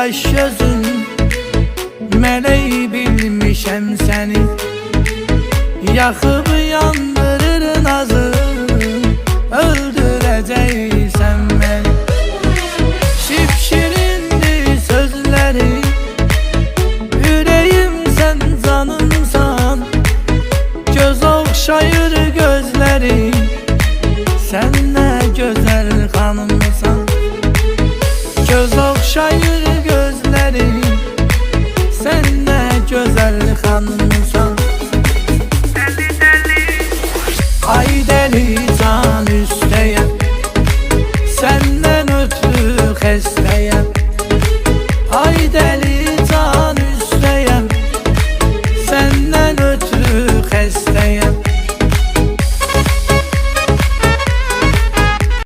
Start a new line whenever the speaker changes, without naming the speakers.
kaş gözün, meleği bilmişem seni. Yakıp yandırır nazın, öldüreceksen beni. Şipşirindi sözleri, yüreğim sen canımsan. Göz okşayır gözleri, sen ne güzel hanımsan. Göz okşayır